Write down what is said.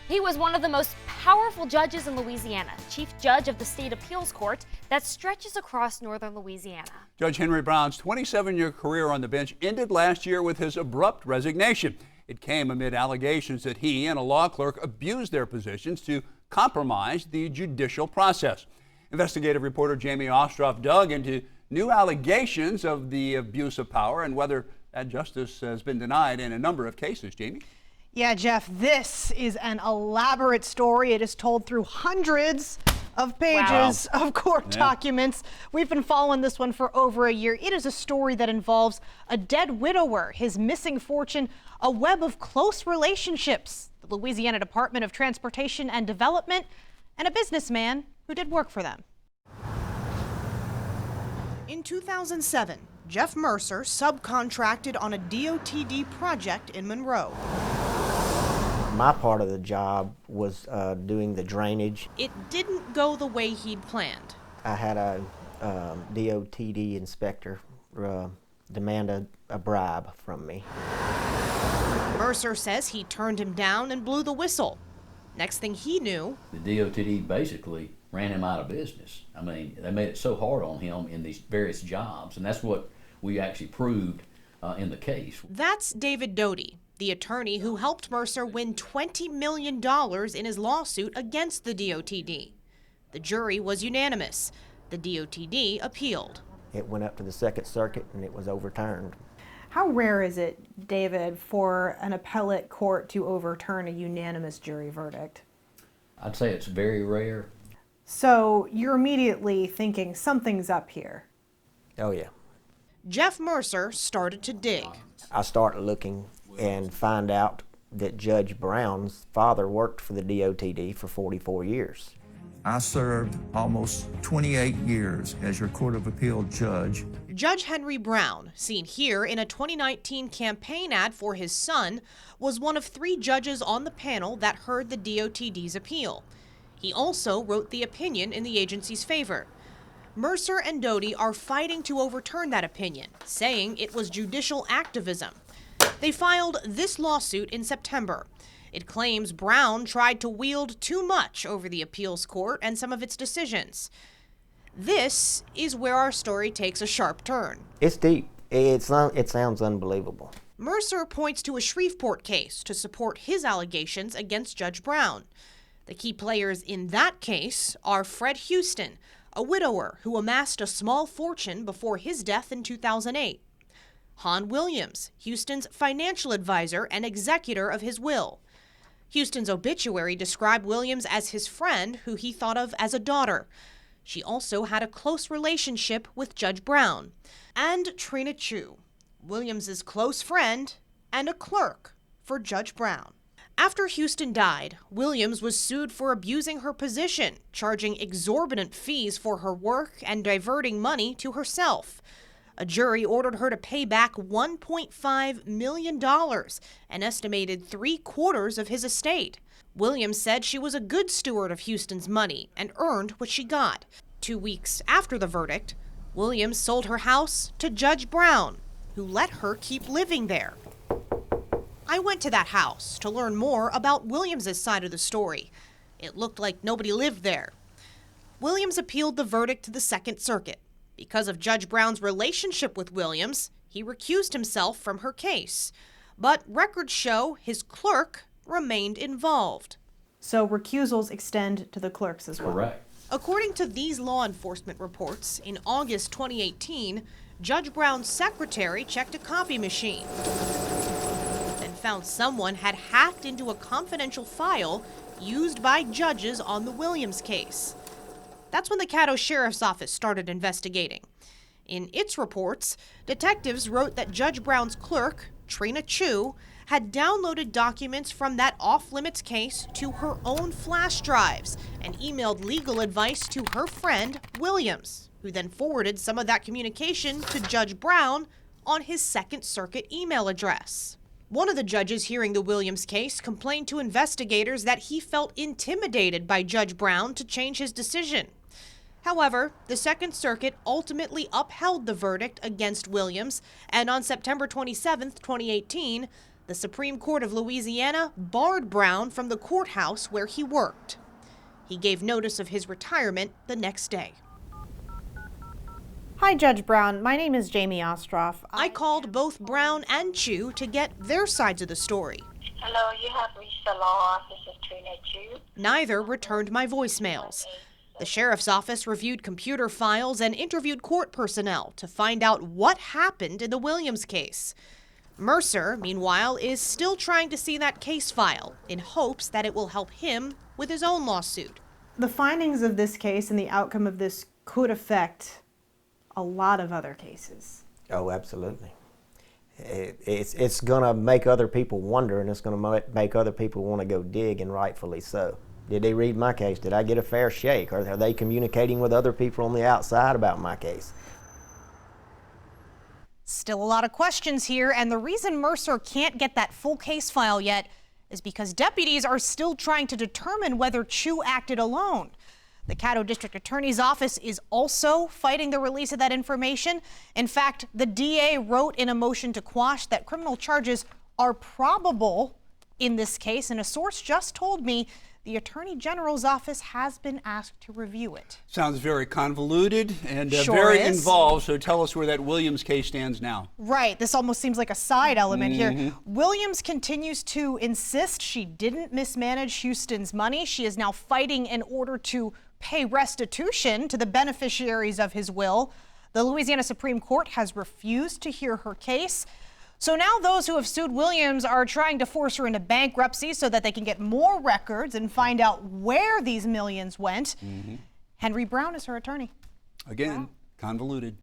He was one of the most powerful judges in Louisiana, chief judge of the state appeals court that stretches across northern Louisiana. Judge Henry Brown's 27-year career on the bench ended last year with his abrupt resignation. It came amid allegations that he and a law clerk abused their positions to compromise the judicial process. Investigative reporter Jamie Ostroff dug into new allegations of the abuse of power and whether that justice has been denied in a number of cases. Jamie? Yeah, Jeff, this is an elaborate story. It is told through hundreds of pages of court documents. We've been following this one for over a year. It is a story that involves a dead widower, his missing fortune, a web of close relationships, the Louisiana Department of Transportation and Development, and a businessman who did work for them. In 2007, Jeff Mercer subcontracted on a DOTD project in Monroe. My part of the job was doing the drainage. It didn't go the way he'd planned. I had a DOTD inspector demand a bribe from me. Mercer says he turned him down and blew the whistle. Next thing he knew, the DOTD basically ran him out of business. I mean, they made it so hard on him in these various jobs, and that's what we actually proved in the case. That's David Doty, the attorney who helped Mercer win $20 million in his lawsuit against the DOTD. The jury was unanimous. The DOTD appealed. It went up to the Second Circuit and it was overturned. How rare is it, David, for an appellate court to overturn a unanimous jury verdict? I'd say it's very rare. So you're immediately thinking something's up here. Oh yeah. Jeff Mercer started to dig. I started looking and find out that Judge Brown's father worked for the DOTD for 44 years. I served almost 28 years as your Court of Appeal judge. Judge Henry Brown, seen here in a 2019 campaign ad for his son, was one of 3 judges on the panel that heard the DOTD's appeal. He also wrote the opinion in the agency's favor. Mercer and Doty are fighting to overturn that opinion, saying it was judicial activism. They filed this lawsuit in September. It claims Brown tried to wield too much over the appeals court and some of its decisions. This is where our story takes a sharp turn. It's deep. It sounds unbelievable. Mercer points to a Shreveport case to support his allegations against Judge Brown. The key players in that case are Fred Houston, a widower who amassed a small fortune before his death in 2008. Hon Williams, Houston's financial advisor and executor of his will. Houston's obituary described Williams as his friend who he thought of as a daughter. She also had a close relationship with Judge Brown. And Trina Chu, Williams's close friend and a clerk for Judge Brown. After Houston died, Williams was sued for abusing her position, charging exorbitant fees for her work and diverting money to herself. A jury ordered her to pay back $1.5 million, an estimated 3/4 of his estate. Williams said she was a good steward of Houston's money and earned what she got. 2 weeks after the verdict, Williams sold her house to Judge Brown, who let her keep living there. I went to that house to learn more about Williams' side of the story. It looked like nobody lived there. Williams appealed the verdict to the Second Circuit. Because of Judge Brown's relationship with Williams, he recused himself from her case. But records show his clerk remained involved. So recusals extend to the clerks as well. Correct. According to these law enforcement reports, in August 2018, Judge Brown's secretary checked a copy machine, then found someone had hacked into a confidential file used by judges on the Williams case. That's when the Caddo Sheriff's Office started investigating. In its reports, detectives wrote that Judge Brown's clerk, Trina Chu, had downloaded documents from that off-limits case to her own flash drives and emailed legal advice to her friend, Williams, who then forwarded some of that communication to Judge Brown on his Second Circuit email address. One of the judges hearing the Williams case complained to investigators that he felt intimidated by Judge Brown to change his decision. However, the Second Circuit ultimately upheld the verdict against Williams, and on September 27, 2018, The Supreme Court of Louisiana barred Brown from the courthouse where he worked. He gave notice of his retirement the next day. Hi, Judge Brown. My name is Jamie Ostroff. I called both Brown and Chu to get their sides of the story. Hello, you have reached the law office of Trina Chu. Neither returned my voicemails. The sheriff's office reviewed computer files and interviewed court personnel to find out what happened in the Williams case. Mercer, meanwhile, is still trying to see that case file in hopes that it will help him with his own lawsuit. The findings of this case and the outcome of this could affect a lot of other cases. Oh, absolutely. It's going to make other people wonder, and it's going to make other people want to go dig, and rightfully so. Did they read my case? Did I get a fair shake? Or are they communicating with other people on the outside about my case? Still a lot of questions here, and the reason Mercer can't get that full case file yet is because deputies are still trying to determine whether Chu acted alone. The Caddo District Attorney's Office is also fighting the release of that information. In fact, the DA wrote in a motion to quash that criminal charges are probable in this case, and a source just told me the Attorney General's office has been asked to review it. Sounds very convoluted and Sure very is. involved, so tell us where that Williams case stands now. Right, this almost seems like a side element here. Williams continues to insist she didn't mismanage Houston's money. She is now fighting in order to pay restitution to the beneficiaries of his will. The Louisiana Supreme Court has refused to hear her case. So now those who have sued Williams are trying to force her into bankruptcy so that they can get more records and find out where these millions went. Henry Brown is her attorney. Again, convoluted.